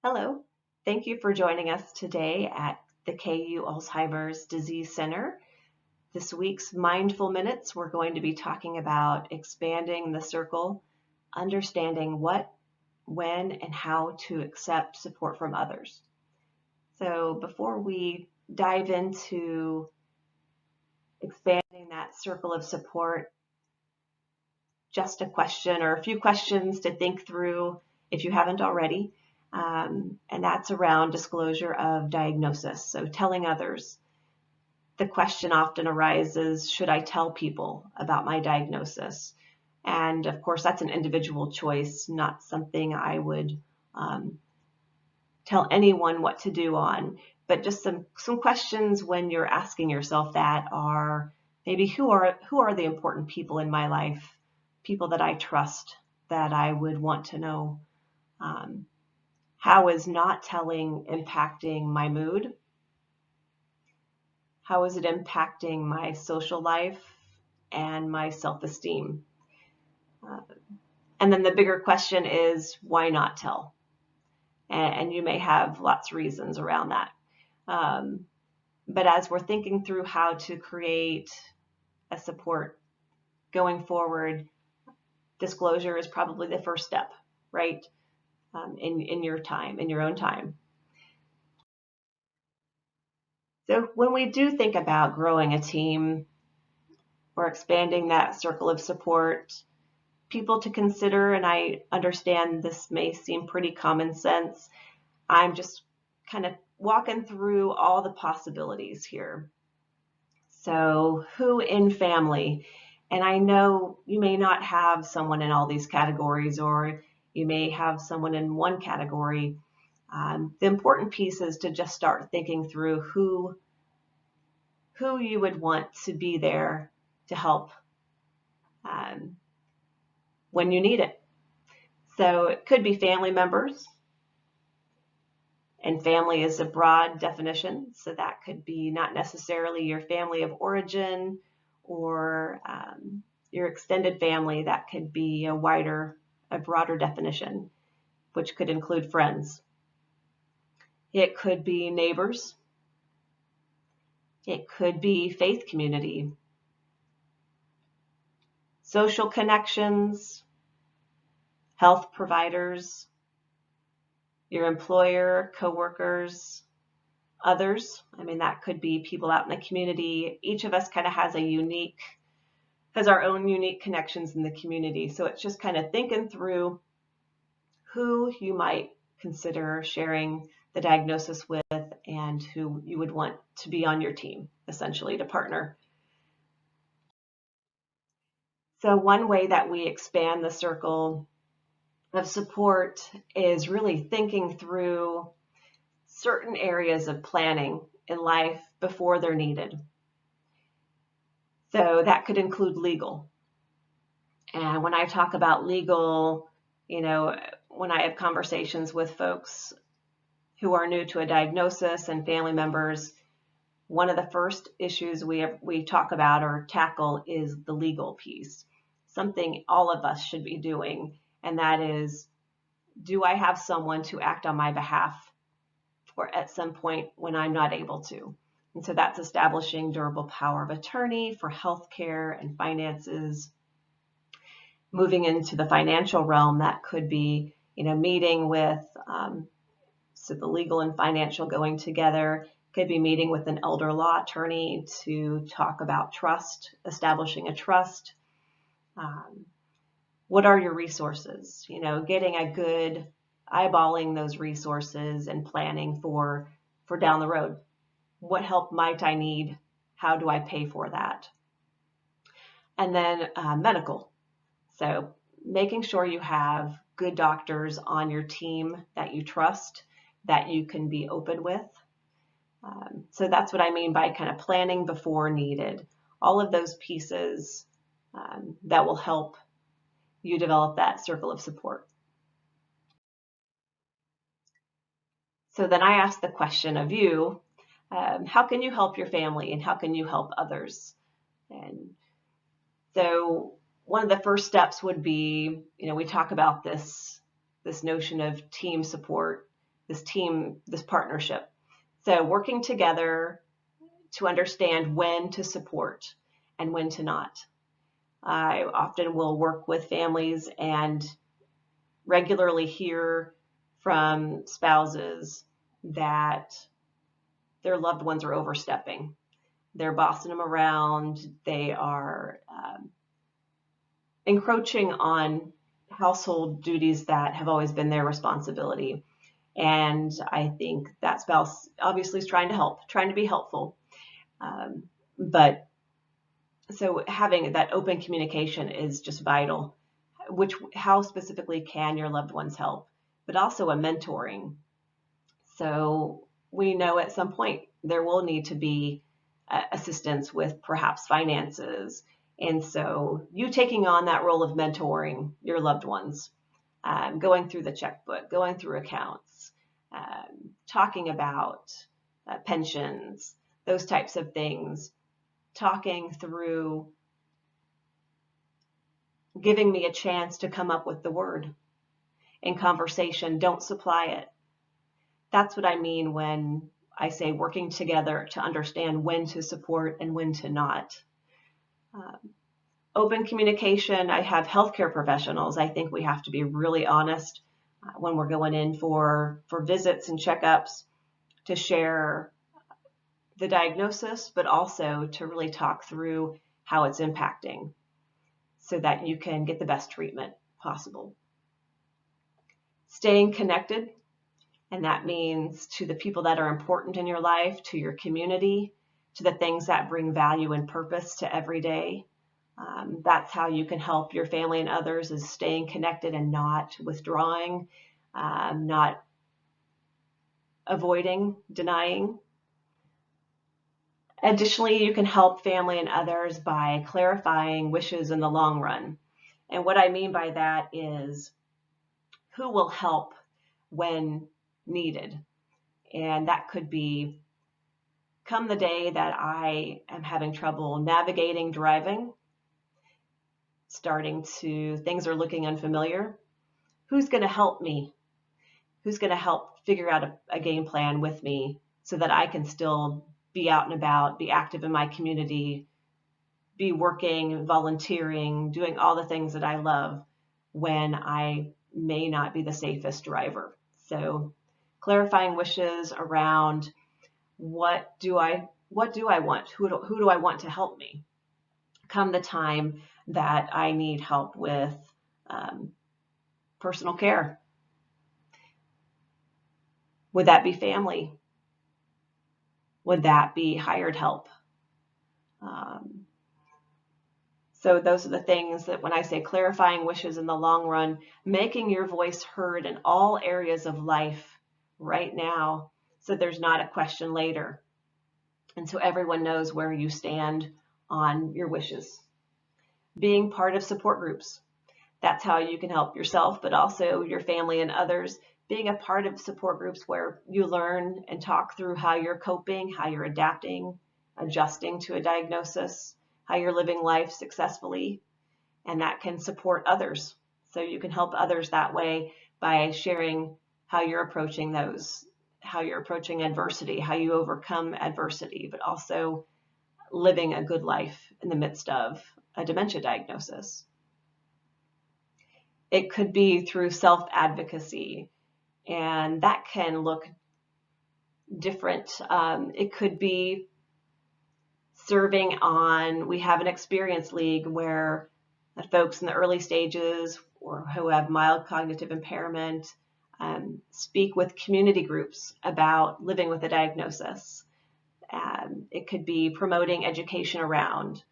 Hello. Thank you for joining us today at the KU Alzheimer's Disease Center. This week's Mindful Minutes, we're going to be talking about expanding the circle, understanding what, when, and how to accept support from others. So before we dive into expanding that circle of support, just a question or a few questions to think through if you haven't already. And that's around disclosure of diagnosis. So telling others. The question often arises, should I tell people about my diagnosis? And of course, that's an individual choice, not something I would tell anyone what to do on. But just some questions when you're asking yourself that are maybe who are the important people in my life, people that I trust, that I would want to know. How is not telling impacting my mood? How is it impacting my social life and my self-esteem? And then the bigger question is, why not tell? And you may have lots of reasons around that. But as we're thinking through how to create a support going forward, disclosure is probably the first step, right? In your time, in your own time. So when we do think about growing a team or expanding that circle of support, people to consider, and I understand this may seem pretty common sense, I'm just kind of walking through all the possibilities here. So who in family? And I know you may not have someone in all these categories, or you may have someone in one category. The important piece is to just start thinking through who you would want to be there to help when you need it. So it could be family members, and family is a broad definition. So that could be not necessarily your family of origin or your extended family. That could be a broader definition, which could include friends. It could be neighbors. It could be faith community, social connections, health providers, your employer, coworkers, others. I mean, that could be people out in the community. Each of us kind of has our own unique connections in the community. So it's just kind of thinking through who you might consider sharing the diagnosis with and who you would want to be on your team, essentially, to partner. So one way that we expand the circle of support is really thinking through certain areas of planning in life before they're needed. So that could include legal. And when I talk about legal, when I have conversations with folks who are new to a diagnosis and family members, one of the first issues we talk about or tackle is the legal piece, something all of us should be doing. And that is, do I have someone to act on my behalf or at some point when I'm not able to? And so that's establishing durable power of attorney for healthcare and finances. Moving into the financial realm, that could be, meeting with, so the legal and financial going together, could be meeting with an elder law attorney to talk about trust, establishing a trust. What are your resources? Getting a good eyeballing those resources and planning for down the road. What help might I need? How do I pay for that? And then medical. So making sure you have good doctors on your team that you trust, that you can be open with. So that's what I mean by kind of planning before needed. All of those pieces that will help you develop that circle of support. So then I ask the question of you, how can you help your family and how can you help others? And so one of the first steps would be, we talk about this notion of team support, this team, this partnership. So working together to understand when to support and when to not. I often will work with families and regularly hear from spouses that their loved ones are overstepping. They're bossing them around. They are encroaching on household duties that have always been their responsibility. And I think that spouse obviously is trying to help, trying to be helpful. But so having that open communication is just vital. How specifically can your loved ones help? But also a mentoring. So we know at some point there will need to be assistance with perhaps finances. And so you taking on that role of mentoring your loved ones, going through the checkbook, going through accounts, talking about pensions, those types of things, talking through giving me a chance to come up with the word in conversation. Don't supply it. That's what I mean when I say working together to understand when to support and when to not. Open communication. I have healthcare professionals. I think we have to be really honest when we're going in for visits and checkups to share the diagnosis, but also to really talk through how it's impacting so that you can get the best treatment possible. Staying connected, and that means to the people that are important in your life, to your community, to the things that bring value and purpose to every day. That's how you can help your family and others, is staying connected and not withdrawing, not avoiding, denying. Additionally, you can help family and others by clarifying wishes in the long run. And what I mean by that is who will help when needed. And that could be, come the day that I am having trouble navigating driving, things are looking unfamiliar. Who's going to help me? Who's going to help figure out a game plan with me so that I can still be out and about, be active in my community, be working, volunteering, doing all the things that I love when I may not be the safest driver. So clarifying wishes around what do I want? Who do I want to help me come the time that I need help with personal care? Would that be family? Would that be hired help? So those are the things that when I say clarifying wishes in the long run, making your voice heard in all areas of life right now, so there's not a question later. And so everyone knows where you stand on your wishes. Being part of support groups. That's how you can help yourself, but also your family and others. Being a part of support groups where you learn and talk through how you're coping, how you're adapting, adjusting to a diagnosis, how you're living life successfully, and that can support others. So you can help others that way by sharing how you're approaching how you're approaching adversity, how you overcome adversity, but also living a good life in the midst of a dementia diagnosis. It could be through self-advocacy, and that can look different. It could be serving we have an experience league where the folks in the early stages or who have mild cognitive impairment speak with community groups about living with a diagnosis. It could be promoting education around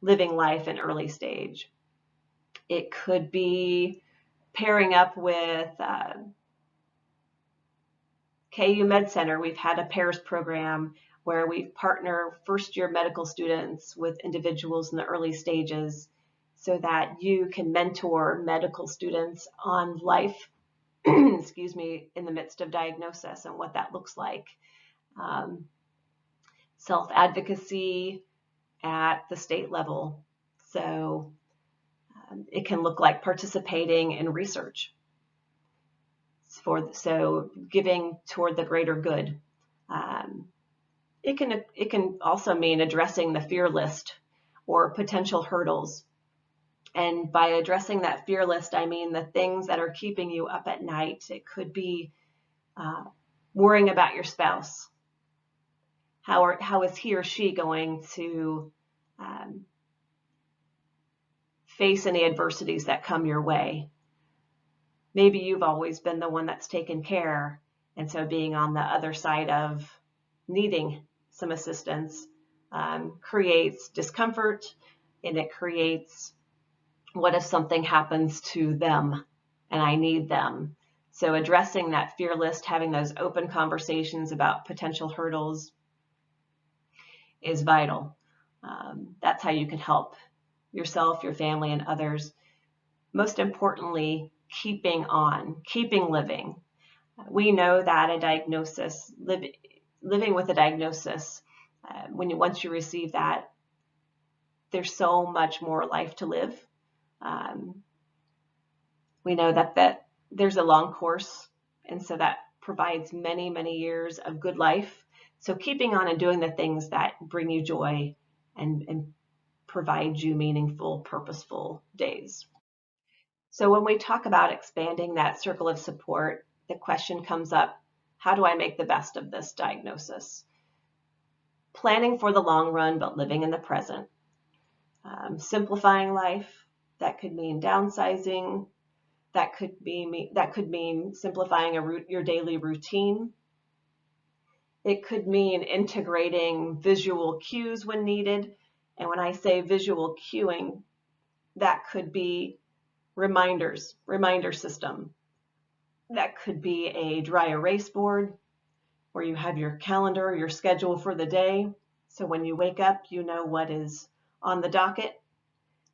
living life in early stage. It could be pairing up with KU Med Center. We've had a pairs program where we partner first-year medical students with individuals in the early stages so that you can mentor medical students on life, excuse me, in the midst of diagnosis and what that looks like. Self-advocacy at the state level. So it can look like participating in research so giving toward the greater good. It can also mean addressing the fear list or potential hurdles. And by addressing that fear list, I mean the things that are keeping you up at night. It could be worrying about your spouse. How is he or she going to face any adversities that come your way? Maybe you've always been the one that's taken care, and so being on the other side of needing some assistance creates discomfort, and it creates, what if something happens to them and I need them? So addressing that fear list, having those open conversations about potential hurdles is vital. That's how you can help yourself, your family, and others. Most importantly, keeping living. We know that a diagnosis, living with a diagnosis, once you receive that, there's so much more life to live. We know that there's a long course, and so that provides many, many years of good life. So keeping on and doing the things that bring you joy and provide you meaningful, purposeful days. So when we talk about expanding that circle of support, the question comes up, how do I make the best of this diagnosis? Planning for the long run, but living in the present. Simplifying life, that could mean downsizing. That could mean simplifying your daily routine. It could mean integrating visual cues when needed. And when I say visual cueing, that could be reminder system. That could be a dry erase board where you have your calendar, your schedule for the day. So when you wake up, you know what is on the docket.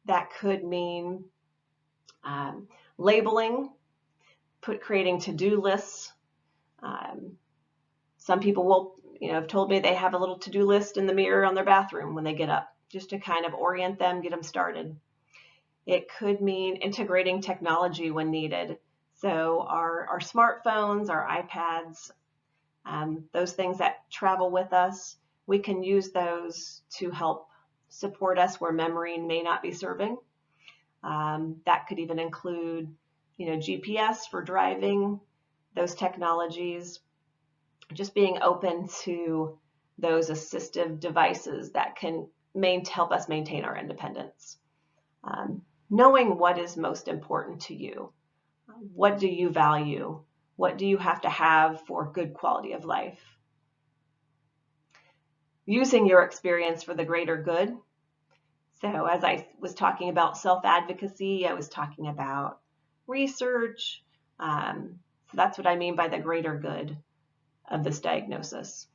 That could mean labeling, creating to-do lists. Some people will, have told me they have a little to-do list in the mirror on their bathroom when they get up, just to kind of orient them, get them started. It could mean integrating technology when needed. So our smartphones, our iPads, those things that travel with us, we can use those to help support us where memory may not be serving. That could even include, GPS for driving, those technologies, just being open to those assistive devices that can help us maintain our independence. Knowing what is most important to you. What do you value? What do you have to have for good quality of life? Using your experience for the greater good. So as I was talking about self-advocacy, I was talking about research. So that's what I mean by the greater good of this diagnosis.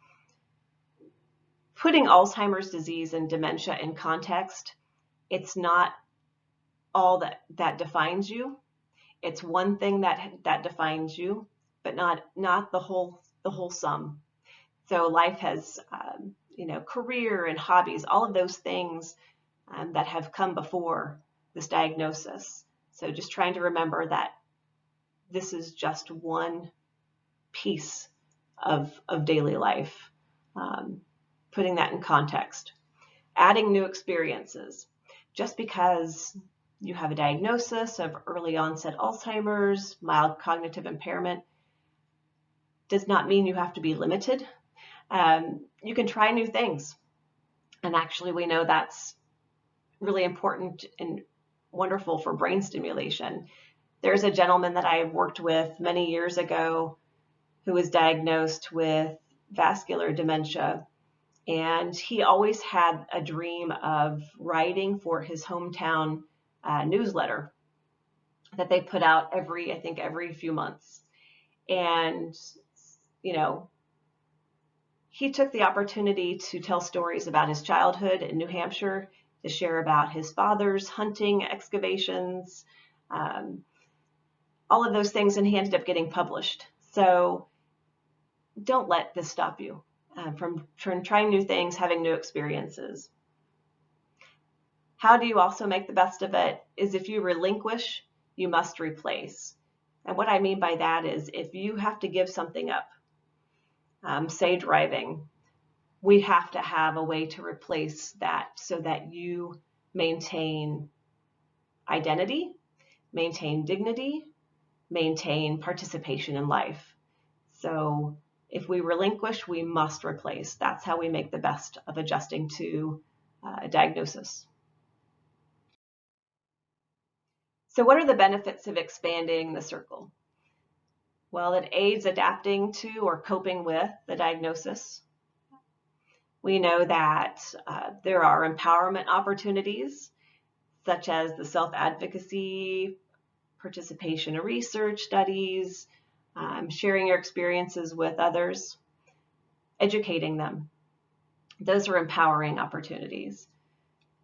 Putting Alzheimer's disease and dementia in context, it's not all that defines you. It's one thing that defines you, but not the whole sum. So life has, career and hobbies, all of those things that have come before this diagnosis. So just trying to remember that this is just one piece of daily life. Putting that in context. Adding new experiences. Just because you have a diagnosis of early onset Alzheimer's, mild cognitive impairment, does not mean you have to be limited. You can try new things. And actually, we know that's really important and wonderful for brain stimulation. There's a gentleman that I worked with many years ago who was diagnosed with vascular dementia. And he always had a dream of writing for his hometown newsletter that they put out every few months. And, he took the opportunity to tell stories about his childhood in New Hampshire, to share about his father's hunting excavations, all of those things, and he ended up getting published. So don't let this stop you from trying new things, having new experiences. How do you also make the best of it is if you relinquish, you must replace. And what I mean by that is if you have to give something up, say driving, we have to have a way to replace that so that you maintain identity, maintain dignity, maintain participation in life. So if we relinquish, we must replace. That's how we make the best of adjusting to a diagnosis. So what are the benefits of expanding the circle? Well, it aids adapting to or coping with the diagnosis. We know that there are empowerment opportunities, such as the self-advocacy, participation in research studies, sharing your experiences with others, educating them. Those are empowering opportunities.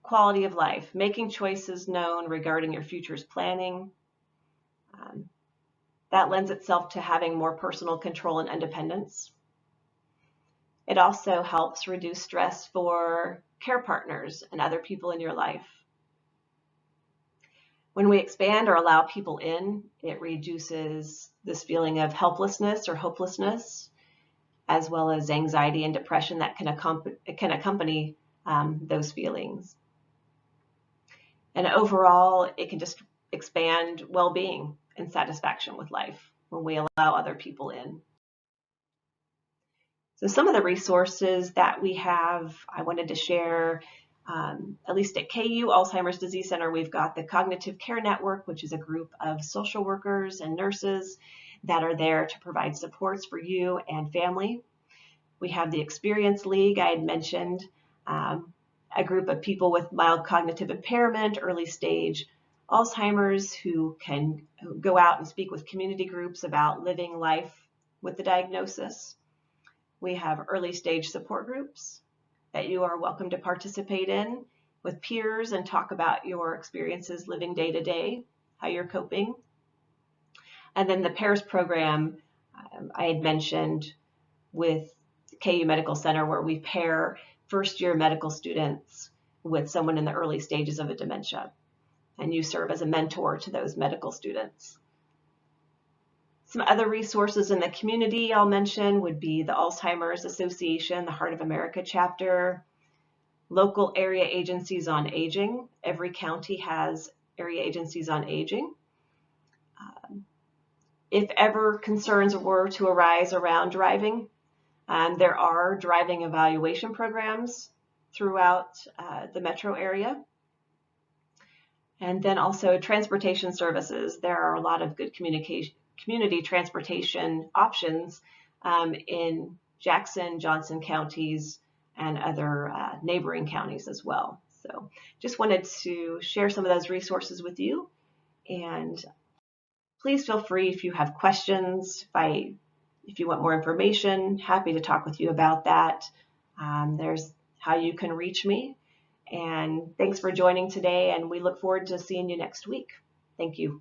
Quality of life, making choices known regarding your future's planning. That lends itself to having more personal control and independence. It also helps reduce stress for care partners and other people in your life. When we expand or allow people in, it reduces this feeling of helplessness or hopelessness, as well as anxiety and depression that can accompany those feelings. And overall, it can just expand well-being and satisfaction with life when we allow other people in. So some of the resources that we have, I wanted to share, at least at KU Alzheimer's Disease Center, we've got the Cognitive Care Network, which is a group of social workers and nurses that are there to provide supports for you and family. We have the Experience League, I had mentioned, a group of people with mild cognitive impairment, early stage Alzheimer's, who can go out and speak with community groups about living life with the diagnosis. We have early stage support groups that you are welcome to participate in with peers and talk about your experiences living day to day, how you're coping. And then the PAIRS program I had mentioned with KU Medical Center, where we pair first-year medical students with someone in the early stages of a dementia, and you serve as a mentor to those medical students. Some other resources in the community I'll mention would be the Alzheimer's Association, the Heart of America chapter, local area agencies on aging. Every county has area agencies on aging. If ever concerns were to arise around driving, there are driving evaluation programs throughout the metro area. And then also transportation services. There are a lot of good community transportation options in Jackson, Johnson counties, and other neighboring counties as well. So just wanted to share some of those resources with you. And please feel free if you have questions, if you want more information, happy to talk with you about that. There's how you can reach me. And thanks for joining today, and we look forward to seeing you next week. Thank you.